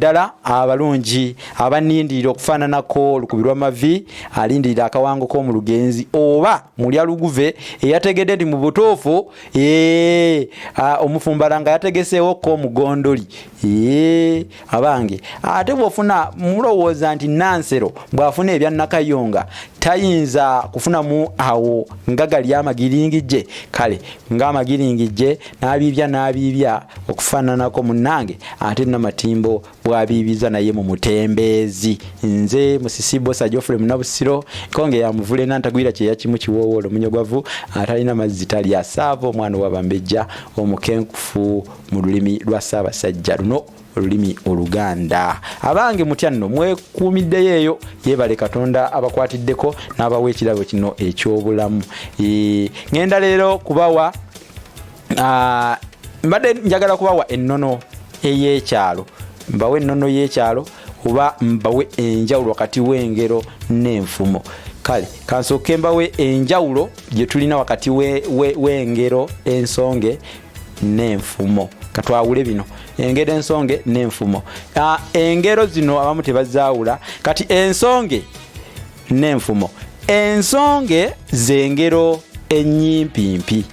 ddala abalungi abanindirira okufaananako lukubirwa mavi alindirira akawango k'omu lugenzi oba mulya luguve eyategedde ndi mu butuufu omufumbalanga yategeseewo ko mugondoli abange ate bw'ofuna mulowooza nti Nansero bw'afuna ebya Nakayonga tayinza kufunamu awo nga gali amagiringijje kale ng'amagiringijje n'abiibya okufaananako munnange ate Namatimbo bw'abiibiza naye mu mutembeezi nze Musisibo Sajofre Munabusiro konge yamuvule nantagwira kye yakimu kiwoowolo munyogwavu atalina mazzi tali asaava omwana w'Abambejja omukenkufu mu lulimi lwa Ssaabasajja luno olulimi Oluganda. Abange mutya nno mwekuumiddeyo eyo yeebale Katonda abakwatiddeko n'abawa ekirabo kino eky'obulamu. Ngenda leero kubawa mbadde njagala kubawa ennono ey'ekyalo, mbawe ennono y'ekyalo oba mbawe enjawulo wakati w'engero n'enfumo. Kale kansooke mbawe enjawulo gye tulina wakati w'engero ensonge n'enfumo. Katwawule bino engero ensonge n'enfumo. Engero zino abamu tebazaawula kati ensonge n'enfumo. Ensonge z'engero ennyimpi.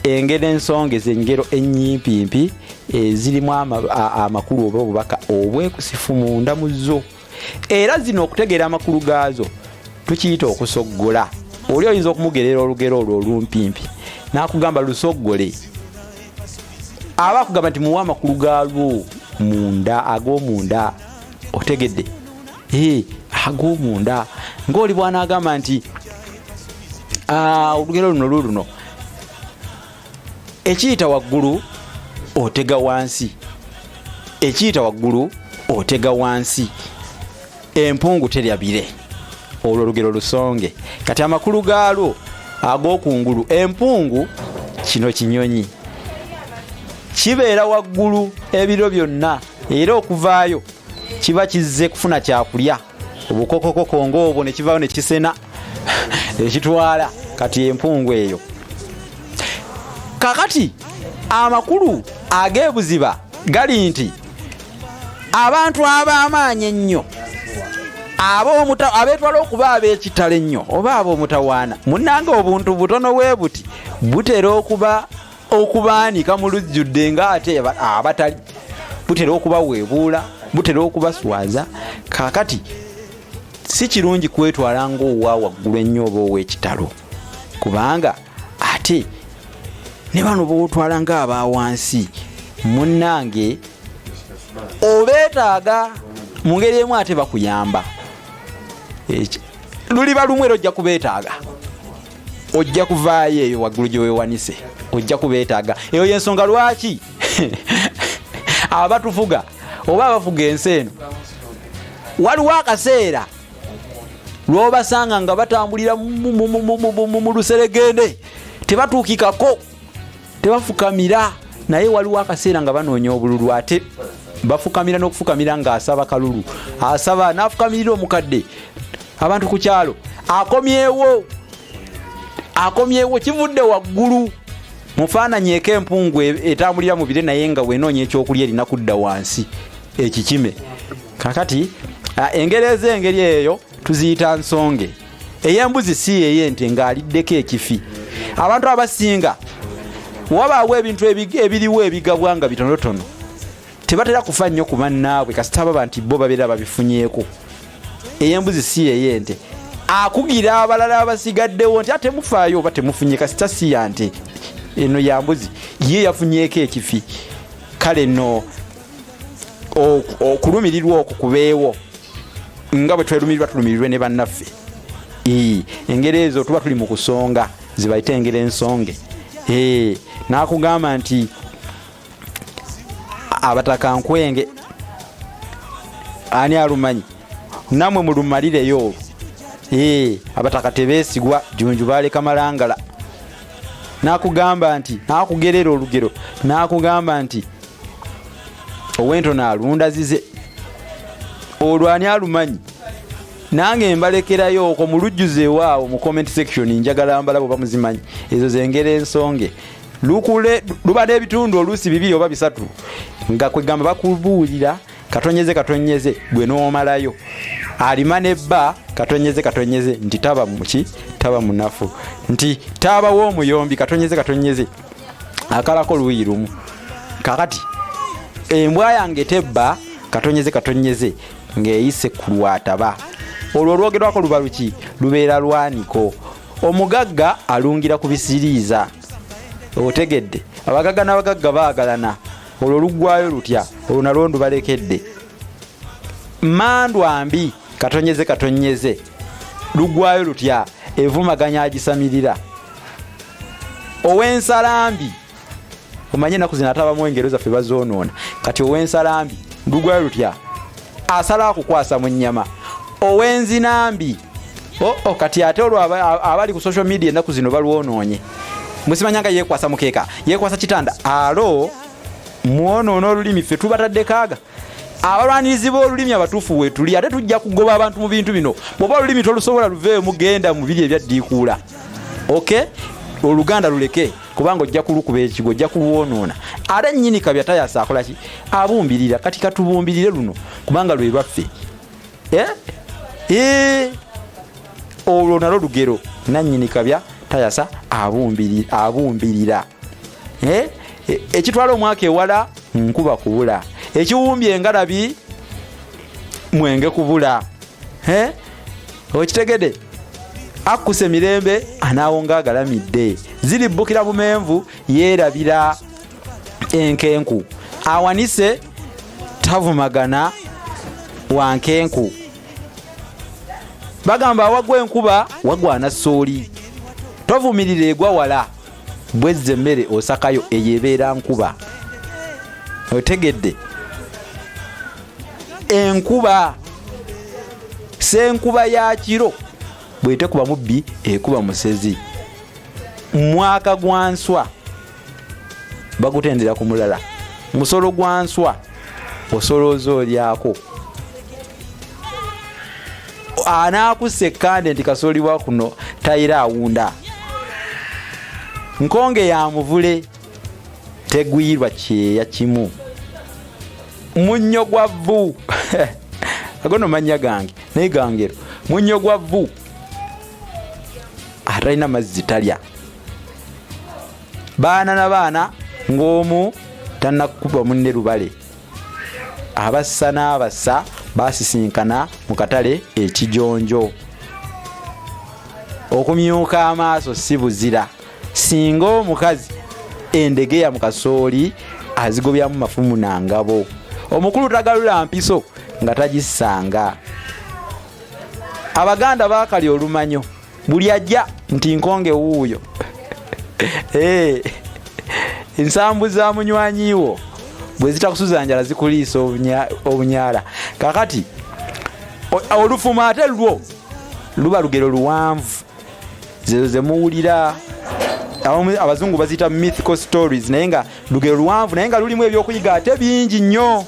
Engero ensonge z'engero ennyimpi zirimu amakulu oba obubaka obwekusifu munda mu zo. Era zino okutegeera amakulu gaazo tukiyita okusoggola. Oli oyinza okumugerera olugero olwo olumpimpi n'akugamba lusoggole. Aba akugamba nti muwa amakulu gaalwo munda ag'omunda. Otegedde? Ag'omunda. Ng'oli bw'anaagamba nti olugero luno ekiyita waggulu otega wansi. Ekiyita waggulu otega wansi. Empungu teryabire. Olwo olugero lusonge. Kati amakulu gaalwo ag'okungulu. Empungu kino kinyonyi. Kibeera waggulu ebiro byonna era okuvaayo kiba kizze kufuna kyakulya. Obukokokoko ng'obwo ne kivaayo ne kisena ekitwala. Kati empungu eyo. Kakati amakulu ag'ebuziba gali nti abantu ab'amaanyi ennyo abeetwala okuba ab'ekitalo ennyo oba ab'omutawaana munnange obuntu butono bwe buti butera okubaanika mu lujjudde ng'ate abatali butera okubaweebuula butera okubaswaza. Kakati si kirungi kwetwala ng'owa waggulu ennyo oba ow'ekitalo kubanga ate ne bano bootwala ng'aba wansi munnange obeetaaga mu ngeri emu ate bakuyamba. Luliba lumwe ojja kubeetaaga. Ojja kuvaayo eyo waggulu gye weewanise. Ojja kubeetaaga. Eyo y'ensonga lwaki abatufuga oba abafuga ensi eno waliwo akaseera lw'obasanga nga batambulira mu luseregende tebatuukikako tebafukamira naye waliwo akaseera nga banoonya obululu ate bafukamira n'okufukamira ng'asaba kalulu asaba n'afukamirira omukadde. Abantu ku kyalo akomyewo kivudde waggulu. Mufaananyeeko empungu etambulira mu bire naye nga wenoonya ekyokulya erina kudda wansi ekikime. Kakati engero ez'engeri eyo tuziyita nsonge. Ey'embuzi si ey'ente ng'aliddeko ekifi. Abantu abasinga wabaawo ebintu ebiriwo ebigabwa nga bitonotono tebatera kufa nnyo ku bannaabwe kasita baba nti bo babeera babifunyeeko. Ey'embuzi si ey'ente. Akugira abalala abasigaddewo nti ate mufaayo oba temufunye kasita si ya nte. Eno ya mbuzi ye yafunyeeko ekifi. Kale nno okulumirirwa okwo kubeewo nga bwe tulumirirwe ne bannaffe. Engero ezo tuba tuli mu kusonga zibayita engero ensonge. N'akugamba nti abataka nkwenge ani alumanyi namwe mulumalireyo olwo. Abataka tebeesigwa Junju baaleka Malangala. N'akugamba nti n'akugerera olugero n'akugamba nti ow'entono alunda zize. Olwo ani alumanyi. Nange mbalekerayo okwo mu lujjuze waawo mu comment section njagala mbalabo bamuzimanyi. Ezo zengero ensonge. Luba n'ebitundu oluusi 2 oba 3 nga kwegamba bakubuulira katonyeze gwe n'omalayo alima nebba katonyeze nti taba muki taba munafu nti taba w'omuyombi katonyeze akalako luyi lumu kakati embwa yange tebba katonyeze ng'eyise ku lwataba olwo olwogerwako luba luki lubeera lwaniko omugagga alungira ku bisiriiza otegedde abagagga n'abagagga baagalana olwo luggwayo lutya olwo nalwo ndubalekedde mandwa mbi katonyeze luggwayo lutya evumaganya agisamirira ow'ensalambi omanye naku zino atabamu engero zaffe bazoonoona kati ow'ensalambi luggwayo lutya asala akukwasa mu nnyama ow'enzinambi kati ate olwo abali ku social media ennaku zino balwonoonye musimanyanga yeekwasa mukeeka yeekwasa kitanda alo mwonoona olulimi ffe tubatadde kaaga abalwanirizi b'olulimi abatuufu weetuli ate tujja kugoba abantu mu bintu bino bw'oba olulimi tolusobola luveeyo mugenda mu biri ebyaddiikuula oluganda luleke kubanga ojja kulukuba ekigo ojja kulwonoona ate nnyini kabya tayasa akolaki abumbirira kati katubumbirire luno kubanga lwe lwaffe olwo nalwo lugero nannyini kabya tayasa abumbirira ekitwala omwaka ewala nkuba kubula ekiwumbye engalabi mwenge kubula okitegede akkuse mirembe anaawonga agalamidde ziribbukira bumenvu yeerabira enkenku awanise tavumagana wankenku bagamba awagwa enkuba wagwana sooli tovumirira egwa wala bwezze emmere osakayo eyebeera nkuba otegedde enkuba senkuba ya kiro bwete kuba mubbi ekuba musezi mwaka gwanswa bagutendera ku mulala musolo gwanswa osolooza olyako anaakussa ekkande nti kasoolibwa kuno tayira awunda nkonge ya muvule tegwirwa kyeya kimu munnyo gwa vvu agono manya gange naye gangero munnyo gwa vvu atalina mazzi talya baana na baana ng'omu tannakuba munne lubale abassa n'abassa basisinkana mu katale ekijonjo okumyuka amaaso si buzira singa omukazi endegeya mu kasooli azigobyamu mafumu na ngabo omukulu tagalula mpiso nga tagissanga abaganda baakali olumanyo buli ajja nti nkonge wuuyo ensambu za munywanyiwo bwe zitakusuza njala zikuliisa obunyala kakati olufuma ate lwo luba lugero luwanvu zezo zemuwulira abazungu bazita mythical stories naye nga lugero luwanvu naye nga lulimu ebyokuyiga ate bingi nnyo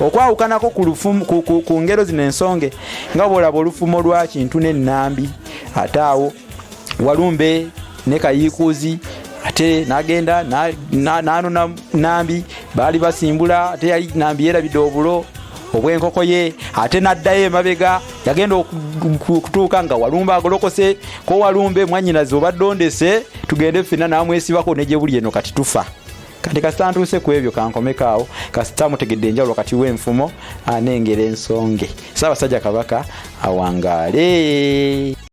okwawukanako ku ngero zino ensonge nga bwolaba olufumo lwa kintu n'ennambi ate awo walumbe ne kayiikuuzi ate nagenda nanona nambi baali basimbula ate yali nambi yerabidde obulo obw'enkoko ye ate n'addayo emabega yagenda okutuuka nga walumbe agolokose ko walumbe mwanyinazi obadde ondese tugende ffenna n'amwesibako negye buli eno kati tufa kati kasita ntuuse ku ebyo kankomekaawo kasita mutegedde enjawulo kati w'enfumo n'engero ensonge Ssaabasajja Kabaka awangaale.